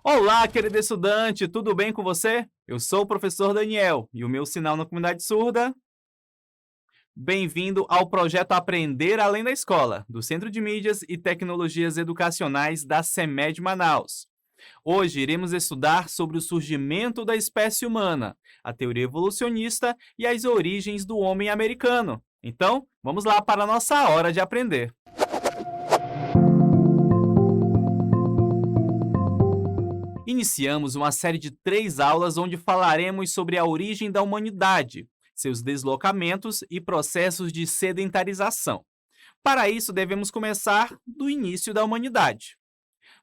Olá, querido estudante, tudo bem com você? Eu sou o professor Daniel e o meu sinal na comunidade surda. Bem-vindo ao projeto Aprender Além da Escola, do Centro de Mídias e Tecnologias Educacionais da CEMED Manaus. Hoje iremos estudar sobre o surgimento da espécie humana, a teoria evolucionista e as origens do homem americano. Então, vamos lá para a nossa hora de aprender. Iniciamos uma série de 3 aulas onde falaremos sobre a origem da humanidade, seus deslocamentos e processos de sedentarização. Para isso, devemos começar do início da humanidade.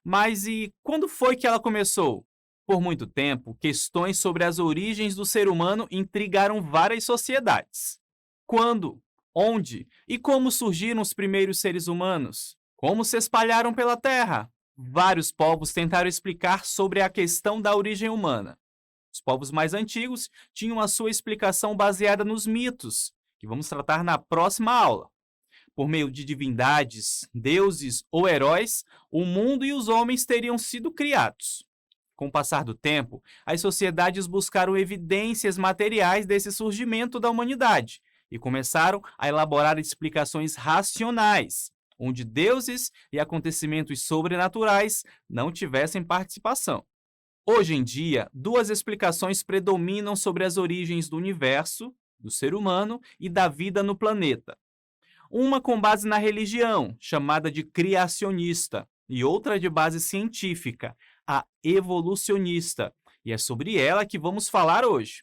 Mas e quando foi que ela começou? Por muito tempo, questões sobre as origens do ser humano intrigaram várias sociedades. Quando, onde e como surgiram os primeiros seres humanos? Como se espalharam pela Terra? Vários povos tentaram explicar sobre a questão da origem humana. Os povos mais antigos tinham a sua explicação baseada nos mitos, que vamos tratar na próxima aula. Por meio de divindades, deuses ou heróis, o mundo e os homens teriam sido criados. Com o passar do tempo, as sociedades buscaram evidências materiais desse surgimento da humanidade e começaram a elaborar explicações racionais, onde deuses e acontecimentos sobrenaturais não tivessem participação. Hoje em dia, 2 explicações predominam sobre as origens do universo, do ser humano e da vida no planeta. Uma com base na religião, chamada de criacionista, e outra de base científica, a evolucionista, e é sobre ela que vamos falar hoje.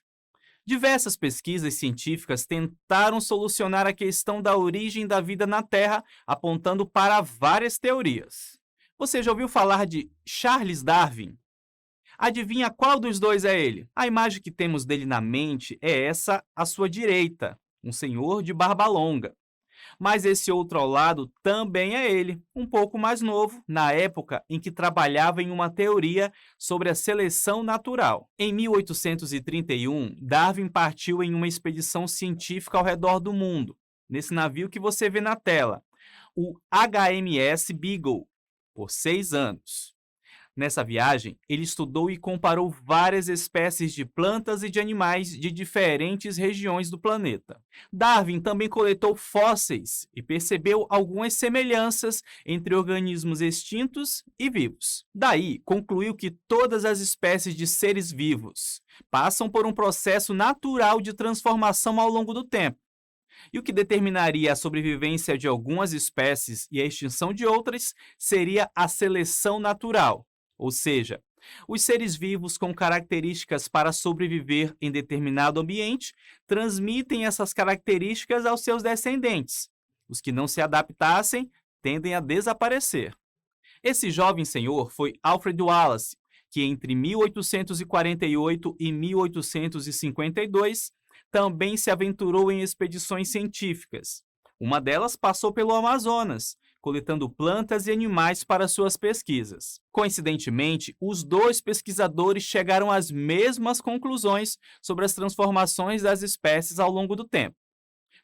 Diversas pesquisas científicas tentaram solucionar a questão da origem da vida na Terra, apontando para várias teorias. Você já ouviu falar de Charles Darwin? Adivinha qual dos dois é ele? A imagem que temos dele na mente é essa à sua direita, um senhor de barba longa. Mas esse outro ao lado também é ele, um pouco mais novo, na época em que trabalhava em uma teoria sobre a seleção natural. Em 1831, Darwin partiu em uma expedição científica ao redor do mundo, nesse navio que você vê na tela, o HMS Beagle, por 6 anos. Nessa viagem, ele estudou e comparou várias espécies de plantas e de animais de diferentes regiões do planeta. Darwin também coletou fósseis e percebeu algumas semelhanças entre organismos extintos e vivos. Daí, concluiu que todas as espécies de seres vivos passam por um processo natural de transformação ao longo do tempo. E o que determinaria a sobrevivência de algumas espécies e a extinção de outras seria a seleção natural. Ou seja, os seres vivos com características para sobreviver em determinado ambiente transmitem essas características aos seus descendentes. Os que não se adaptassem tendem a desaparecer. Esse jovem senhor foi Alfred Wallace, que entre 1848 e 1852 também se aventurou em expedições científicas. Uma delas passou pelo Amazonas, coletando plantas e animais para suas pesquisas. Coincidentemente, os 2 pesquisadores chegaram às mesmas conclusões sobre as transformações das espécies ao longo do tempo.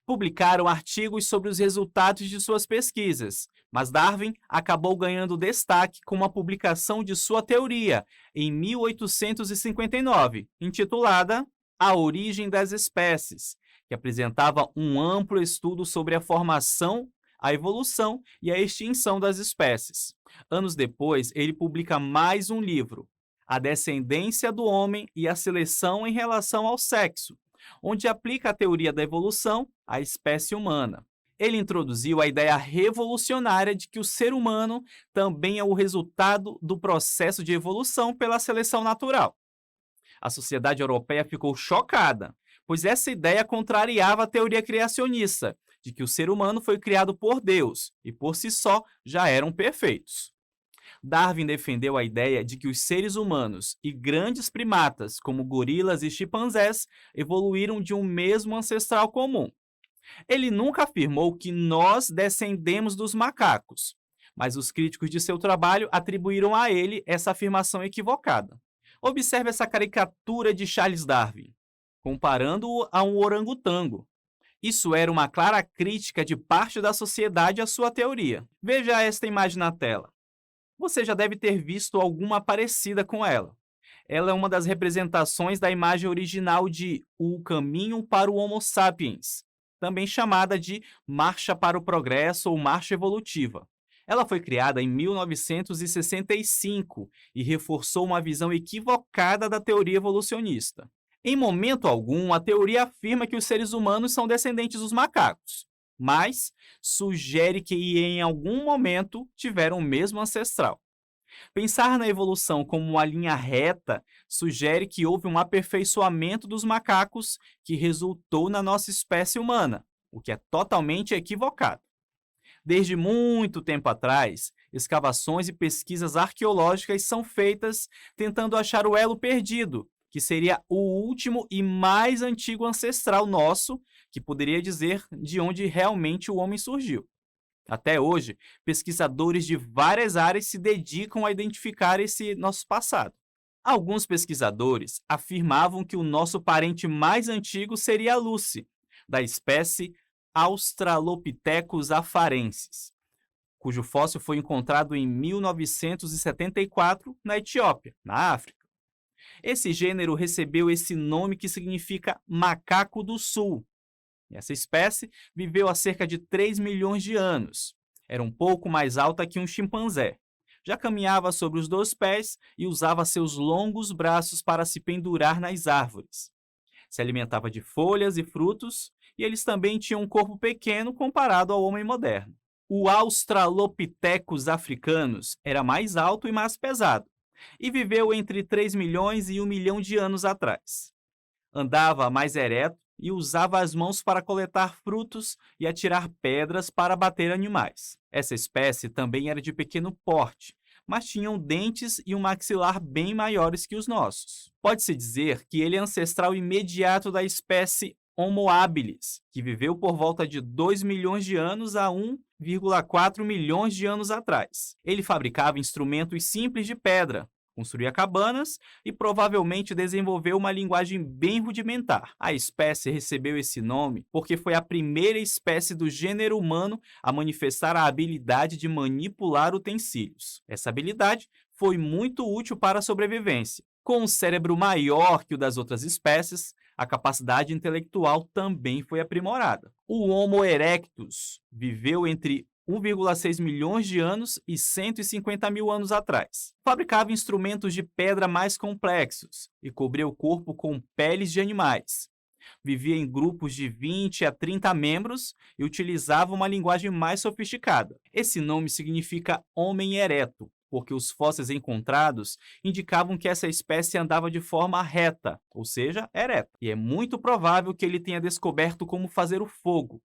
Publicaram artigos sobre os resultados de suas pesquisas, mas Darwin acabou ganhando destaque com a publicação de sua teoria, em 1859, intitulada A Origem das Espécies, que apresentava um amplo estudo sobre a formação, a evolução e a extinção das espécies. Anos depois, ele publica mais um livro, A Descendência do Homem e a Seleção em Relação ao Sexo, onde aplica a teoria da evolução à espécie humana. Ele introduziu a ideia revolucionária de que o ser humano também é o resultado do processo de evolução pela seleção natural. A sociedade europeia ficou chocada, pois essa ideia contrariava a teoria criacionista, de que o ser humano foi criado por Deus e por si só já eram perfeitos. Darwin defendeu a ideia de que os seres humanos e grandes primatas, como gorilas e chimpanzés, evoluíram de um mesmo ancestral comum. Ele nunca afirmou que nós descendemos dos macacos, mas os críticos de seu trabalho atribuíram a ele essa afirmação equivocada. Observe essa caricatura de Charles Darwin, comparando-o a um orangotango. Isso era uma clara crítica de parte da sociedade à sua teoria. Veja esta imagem na tela. Você já deve ter visto alguma parecida com ela. Ela é uma das representações da imagem original de O Caminho para o Homo Sapiens, também chamada de Marcha para o Progresso ou Marcha Evolutiva. Ela foi criada em 1965 e reforçou uma visão equivocada da teoria evolucionista. Em momento algum, a teoria afirma que os seres humanos são descendentes dos macacos, mas sugere que em algum momento tiveram o mesmo ancestral. Pensar na evolução como uma linha reta sugere que houve um aperfeiçoamento dos macacos que resultou na nossa espécie humana, o que é totalmente equivocado. Desde muito tempo atrás, escavações e pesquisas arqueológicas são feitas tentando achar o elo perdido, que seria o último e mais antigo ancestral nosso, que poderia dizer de onde realmente o homem surgiu. Até hoje, pesquisadores de várias áreas se dedicam a identificar esse nosso passado. Alguns pesquisadores afirmavam que o nosso parente mais antigo seria a Lucy, da espécie Australopithecus afarensis, cujo fóssil foi encontrado em 1974 na Etiópia, na África. Esse gênero recebeu esse nome que significa macaco do sul. Essa espécie viveu há cerca de 3 milhões de anos. Era um pouco mais alta que um chimpanzé. Já caminhava sobre os 2 pés e usava seus longos braços para se pendurar nas árvores. Se alimentava de folhas e frutos, e eles também tinham um corpo pequeno comparado ao homem moderno. O Australopithecus africanus era mais alto e mais pesado, e viveu entre 3 milhões e 1 milhão de anos atrás. Andava mais ereto e usava as mãos para coletar frutos e atirar pedras para bater animais. Essa espécie também era de pequeno porte, mas tinham dentes e um maxilar bem maiores que os nossos. Pode-se dizer que ele é ancestral imediato da espécie Homo habilis, que viveu por volta de 2 milhões de anos a 1,4 milhões de anos atrás. Ele fabricava instrumentos simples de pedra, construía cabanas e provavelmente desenvolveu uma linguagem bem rudimentar. A espécie recebeu esse nome porque foi a primeira espécie do gênero humano a manifestar a habilidade de manipular utensílios. Essa habilidade foi muito útil para a sobrevivência. Com um cérebro maior que o das outras espécies, a capacidade intelectual também foi aprimorada. O Homo erectus viveu entre 1,6 milhões de anos e 150 mil anos atrás. Fabricava instrumentos de pedra mais complexos e cobria o corpo com peles de animais. Vivia em grupos de 20 a 30 membros e utilizava uma linguagem mais sofisticada. Esse nome significa homem ereto, porque os fósseis encontrados indicavam que essa espécie andava de forma reta, ou seja, ereta. E é muito provável que ele tenha descoberto como fazer o fogo.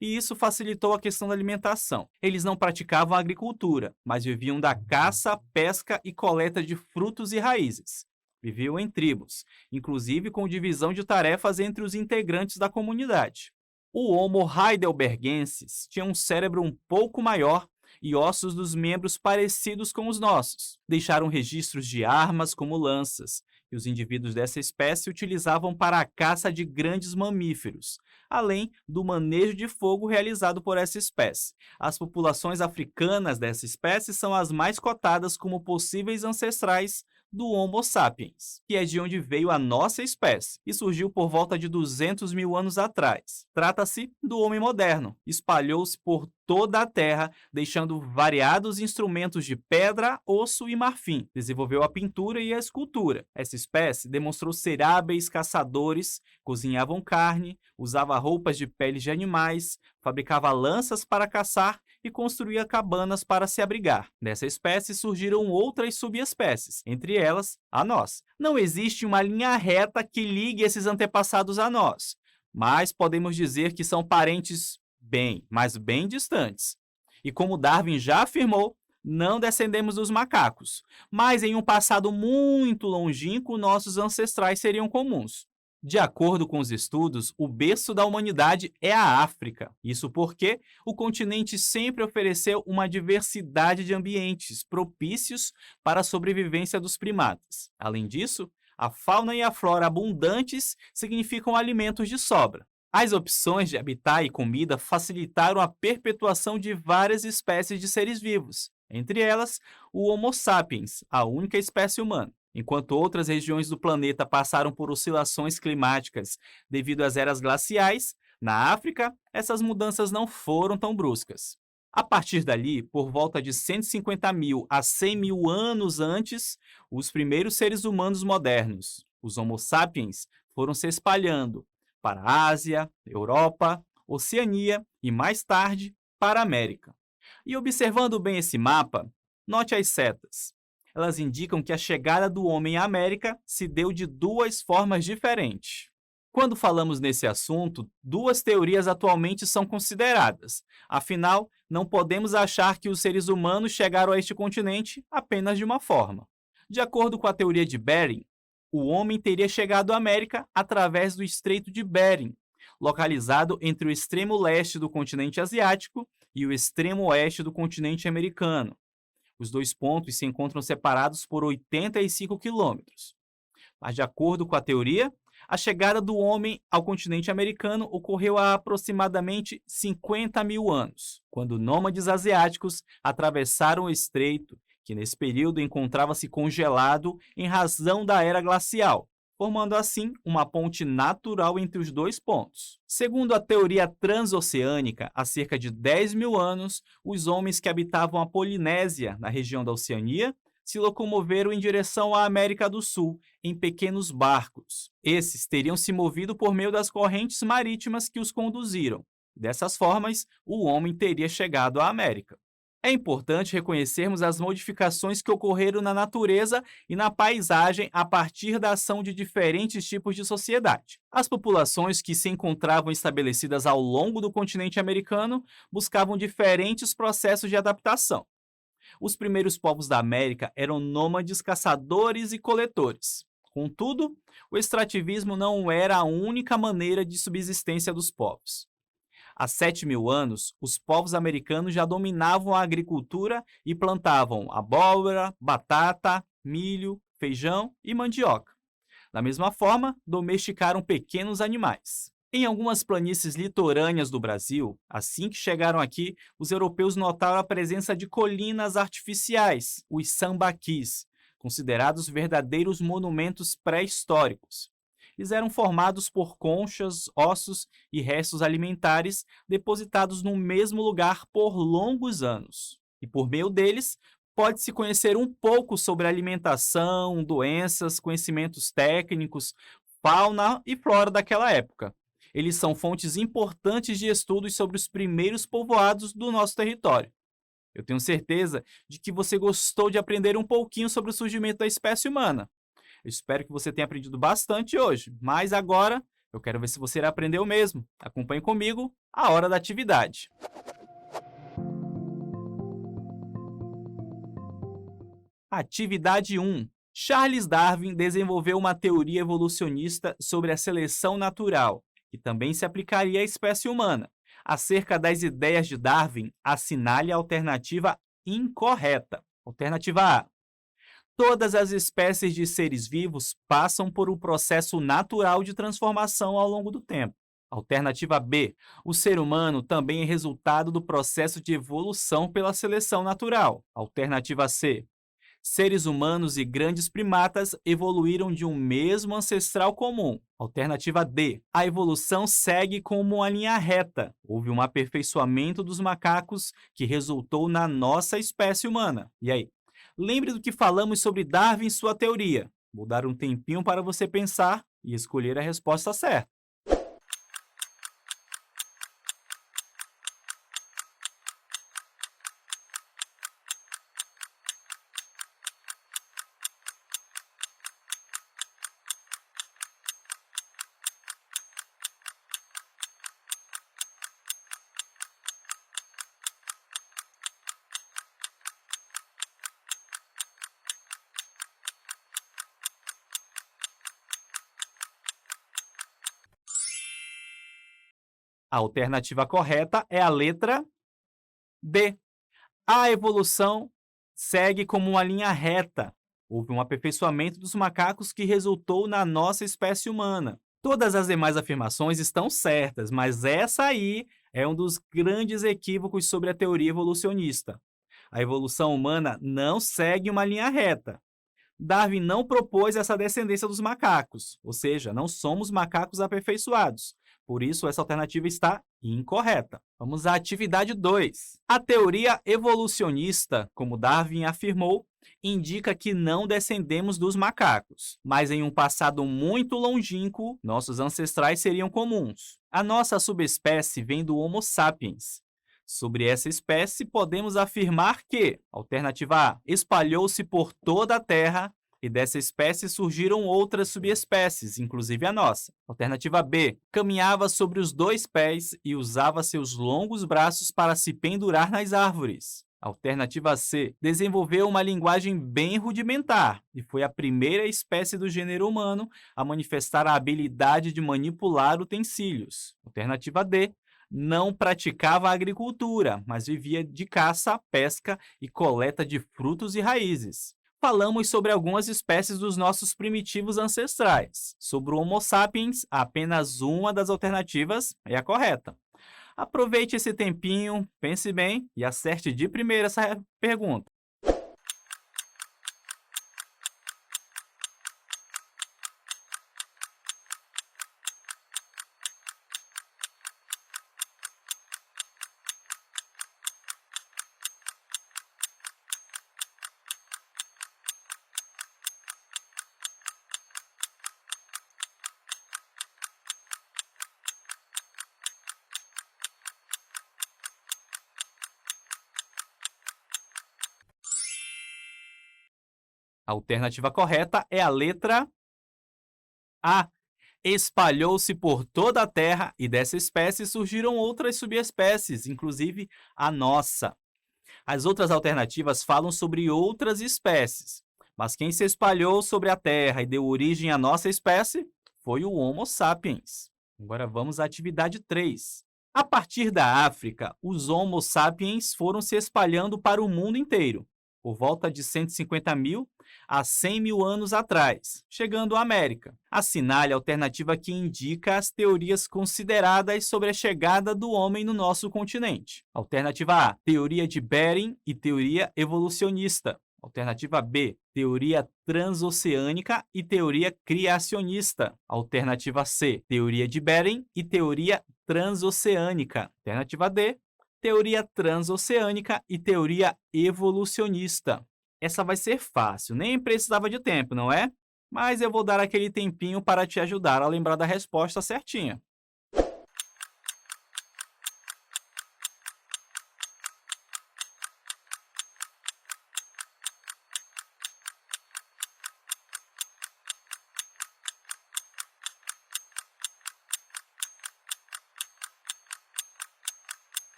E isso facilitou a questão da alimentação. Eles não praticavam a agricultura, mas viviam da caça, pesca e coleta de frutos e raízes. Viviam em tribos, inclusive com divisão de tarefas entre os integrantes da comunidade. O Homo heidelbergensis tinha um cérebro um pouco maior e ossos dos membros parecidos com os nossos. Deixaram registros de armas como lanças, que os indivíduos dessa espécie utilizavam para a caça de grandes mamíferos, além do manejo de fogo realizado por essa espécie. As populações africanas dessa espécie são as mais cotadas como possíveis ancestrais do Homo sapiens, que é de onde veio a nossa espécie, e surgiu por volta de 200 mil anos atrás. Trata-se do homem moderno. Espalhou-se por toda a Terra, deixando variados instrumentos de pedra, osso e marfim. Desenvolveu a pintura e a escultura. Essa espécie demonstrou ser hábeis caçadores, cozinhavam carne, usava roupas de peles de animais, fabricava lanças para caçar e construía cabanas para se abrigar. Dessa espécie surgiram outras subespécies, entre elas a nossa. Não existe uma linha reta que ligue esses antepassados a nós, mas podemos dizer que são parentes bem, mas bem distantes. E como Darwin já afirmou, não descendemos dos macacos, mas em um passado muito longínquo, nossos ancestrais seriam comuns. De acordo com os estudos, o berço da humanidade é a África. Isso porque o continente sempre ofereceu uma diversidade de ambientes propícios para a sobrevivência dos primatas. Além disso, a fauna e a flora abundantes significam alimentos de sobra. As opções de habitat e comida facilitaram a perpetuação de várias espécies de seres vivos, entre elas o Homo sapiens, a única espécie humana. Enquanto outras regiões do planeta passaram por oscilações climáticas devido às eras glaciais, na África, essas mudanças não foram tão bruscas. A partir dali, por volta de 150 mil a 100 mil anos antes, os primeiros seres humanos modernos, os Homo sapiens, foram se espalhando para a Ásia, Europa, Oceania e, mais tarde, para a América. E observando bem esse mapa, note as setas. Elas indicam que a chegada do homem à América se deu de duas formas diferentes. Quando falamos nesse assunto, duas teorias atualmente são consideradas. Afinal, não podemos achar que os seres humanos chegaram a este continente apenas de uma forma. De acordo com a teoria de Bering, o homem teria chegado à América através do Estreito de Bering, localizado entre o extremo leste do continente asiático e o extremo oeste do continente americano. Os dois pontos se encontram separados por 85 quilômetros. Mas, de acordo com a teoria, a chegada do homem ao continente americano ocorreu há aproximadamente 50 mil anos, quando nômades asiáticos atravessaram o estreito, que nesse período encontrava-se congelado em razão da era glacial, formando assim uma ponte natural entre os dois pontos. Segundo a teoria transoceânica, há cerca de 10 mil anos, os homens que habitavam a Polinésia, na região da Oceania, se locomoveram em direção à América do Sul, em pequenos barcos. Esses teriam se movido por meio das correntes marítimas que os conduziram. Dessas formas, o homem teria chegado à América. É importante reconhecermos as modificações que ocorreram na natureza e na paisagem a partir da ação de diferentes tipos de sociedade. As populações que se encontravam estabelecidas ao longo do continente americano buscavam diferentes processos de adaptação. Os primeiros povos da América eram nômades caçadores e coletores. Contudo, o extrativismo não era a única maneira de subsistência dos povos. Há 7 mil anos, os povos americanos já dominavam a agricultura e plantavam abóbora, batata, milho, feijão e mandioca. Da mesma forma, domesticaram pequenos animais. Em algumas planícies litorâneas do Brasil, assim que chegaram aqui, os europeus notaram a presença de colinas artificiais, os sambaquis, considerados verdadeiros monumentos pré-históricos. Eles eram formados por conchas, ossos e restos alimentares depositados no mesmo lugar por longos anos. E por meio deles, pode-se conhecer um pouco sobre alimentação, doenças, conhecimentos técnicos, fauna e flora daquela época. Eles são fontes importantes de estudos sobre os primeiros povoados do nosso território. Eu tenho certeza de que você gostou de aprender um pouquinho sobre o surgimento da espécie humana. Eu espero que você tenha aprendido bastante hoje, mas agora eu quero ver se você aprendeu mesmo. Acompanhe comigo a hora da atividade. Atividade 1. Charles Darwin desenvolveu uma teoria evolucionista sobre a seleção natural, que também se aplicaria à espécie humana. Acerca das ideias de Darwin, assinale a alternativa incorreta. Alternativa A. Todas as espécies de seres vivos passam por um processo natural de transformação ao longo do tempo. Alternativa B. O ser humano também é resultado do processo de evolução pela seleção natural. Alternativa C. Seres humanos e grandes primatas evoluíram de um mesmo ancestral comum. Alternativa D. A evolução segue como uma linha reta. Houve um aperfeiçoamento dos macacos que resultou na nossa espécie humana. E aí? Lembre do que falamos sobre Darwin e sua teoria. Vou dar um tempinho para você pensar e escolher a resposta certa. A alternativa correta é a letra B. A evolução segue como uma linha reta. Houve um aperfeiçoamento dos macacos que resultou na nossa espécie humana. Todas as demais afirmações estão certas, mas essa aí é um dos grandes equívocos sobre a teoria evolucionista. A evolução humana não segue uma linha reta. Darwin não propôs essa descendência dos macacos, ou seja, não somos macacos aperfeiçoados. Por isso, essa alternativa está incorreta. Vamos à atividade 2. A teoria evolucionista, como Darwin afirmou, indica que não descendemos dos macacos, mas em um passado muito longínquo, nossos ancestrais seriam comuns. A nossa subespécie vem do Homo sapiens. Sobre essa espécie, podemos afirmar que, alternativa A, espalhou-se por toda a Terra e dessa espécie surgiram outras subespécies, inclusive a nossa. Alternativa B, caminhava sobre os 2 pés e usava seus longos braços para se pendurar nas árvores. Alternativa C, desenvolveu uma linguagem bem rudimentar e foi a primeira espécie do gênero humano a manifestar a habilidade de manipular utensílios. Alternativa D, não praticava agricultura, mas vivia de caça, pesca e coleta de frutos e raízes. Falamos sobre algumas espécies dos nossos primitivos ancestrais. Sobre o Homo sapiens, apenas uma das alternativas é a correta. Aproveite esse tempinho, pense bem e acerte de primeira essa pergunta. A alternativa correta é a letra A. Espalhou-se por toda a Terra e dessa espécie surgiram outras subespécies, inclusive a nossa. As outras alternativas falam sobre outras espécies, mas quem se espalhou sobre a Terra e deu origem à nossa espécie foi o Homo sapiens. Agora vamos à atividade 3. A partir da África, os Homo sapiens foram se espalhando para o mundo inteiro, por volta de 150.000 a 100.000 anos atrás, chegando à América. Assinale a alternativa que indica as teorias consideradas sobre a chegada do homem no nosso continente. Alternativa A, teoria de Bering e teoria evolucionista. Alternativa B, teoria transoceânica e teoria criacionista. Alternativa C, teoria de Bering e teoria transoceânica. Alternativa D, teoria transoceânica e teoria evolucionista. Essa vai ser fácil, nem precisava de tempo, não é? Mas eu vou dar aquele tempinho para te ajudar a lembrar da resposta certinha.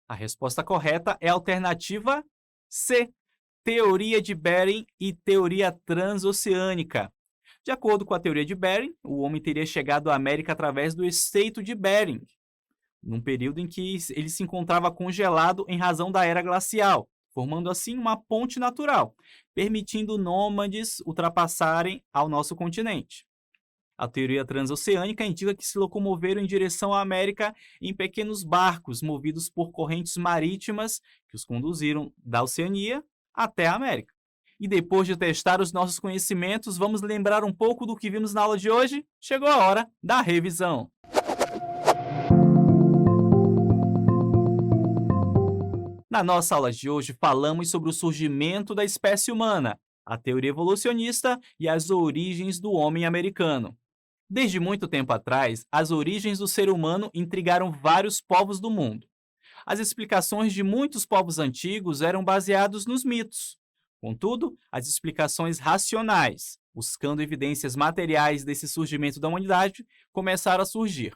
A resposta correta é a alternativa C, teoria de Bering e teoria transoceânica. De acordo com a teoria de Bering, o homem teria chegado à América através do Estreito de Bering, num período em que ele se encontrava congelado em razão da era glacial, formando assim uma ponte natural, permitindo nômades ultrapassarem ao nosso continente. A teoria transoceânica indica que se locomoveram em direção à América em pequenos barcos movidos por correntes marítimas que os conduziram da Oceania até a América. E depois de testar os nossos conhecimentos, vamos lembrar um pouco do que vimos na aula de hoje? Chegou a hora da revisão. Na nossa aula de hoje, falamos sobre o surgimento da espécie humana, a teoria evolucionista e as origens do homem americano. Desde muito tempo atrás, as origens do ser humano intrigaram vários povos do mundo. As explicações de muitos povos antigos eram baseadas nos mitos. Contudo, as explicações racionais, buscando evidências materiais desse surgimento da humanidade, começaram a surgir.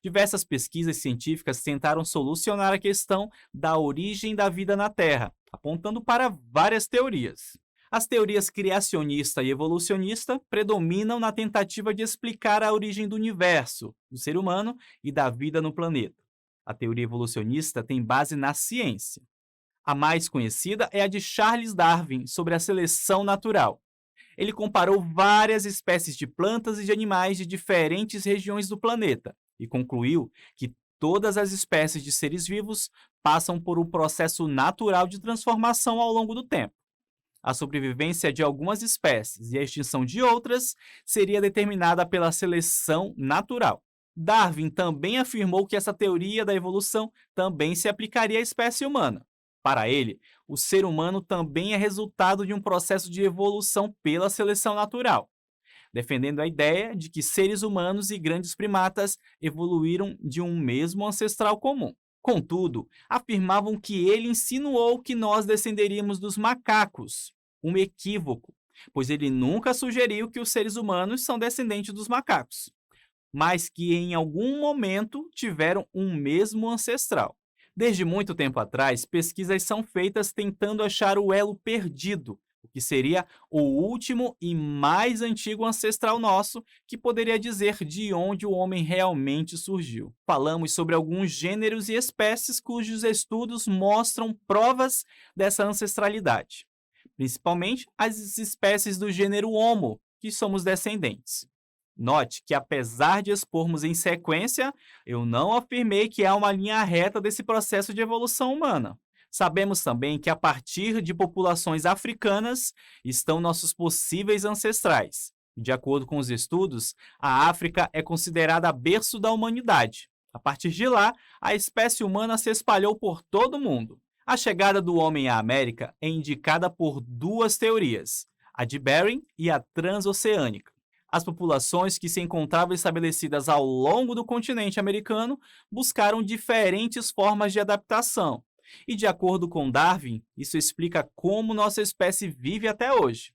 Diversas pesquisas científicas tentaram solucionar a questão da origem da vida na Terra, apontando para várias teorias. As teorias criacionista e evolucionista predominam na tentativa de explicar a origem do universo, do ser humano e da vida no planeta. A teoria evolucionista tem base na ciência. A mais conhecida é a de Charles Darwin sobre a seleção natural. Ele comparou várias espécies de plantas e de animais de diferentes regiões do planeta e concluiu que todas as espécies de seres vivos passam por um processo natural de transformação ao longo do tempo. A sobrevivência de algumas espécies e a extinção de outras seria determinada pela seleção natural. Darwin também afirmou que essa teoria da evolução também se aplicaria à espécie humana. Para ele, o ser humano também é resultado de um processo de evolução pela seleção natural, defendendo a ideia de que seres humanos e grandes primatas evoluíram de um mesmo ancestral comum. Contudo, afirmavam que ele insinuou que nós descenderíamos dos macacos, um equívoco, pois ele nunca sugeriu que os seres humanos são descendentes dos macacos, mas que em algum momento tiveram um mesmo ancestral. Desde muito tempo atrás, pesquisas são feitas tentando achar o elo perdido, o que seria o último e mais antigo ancestral nosso que poderia dizer de onde o homem realmente surgiu. Falamos sobre alguns gêneros e espécies cujos estudos mostram provas dessa ancestralidade, principalmente as espécies do gênero Homo, que somos descendentes. Note que, apesar de expormos em sequência, eu não afirmei que há uma linha reta desse processo de evolução humana. Sabemos também que, a partir de populações africanas, estão nossos possíveis ancestrais. De acordo com os estudos, a África é considerada berço da humanidade. A partir de lá, a espécie humana se espalhou por todo o mundo. A chegada do homem à América é indicada por duas teorias, a de Bering e a transoceânica. As populações que se encontravam estabelecidas ao longo do continente americano buscaram diferentes formas de adaptação. E, de acordo com Darwin, isso explica como nossa espécie vive até hoje.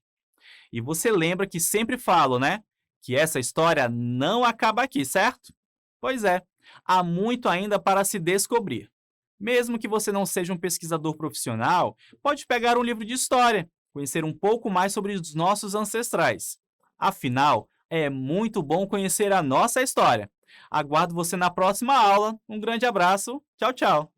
E você lembra que sempre falo, né? Que essa história não acaba aqui, certo? Pois é, há muito ainda para se descobrir. Mesmo que você não seja um pesquisador profissional, pode pegar um livro de história, conhecer um pouco mais sobre os nossos ancestrais. Afinal, é muito bom conhecer a nossa história. Aguardo você na próxima aula. Um grande abraço. Tchau, tchau.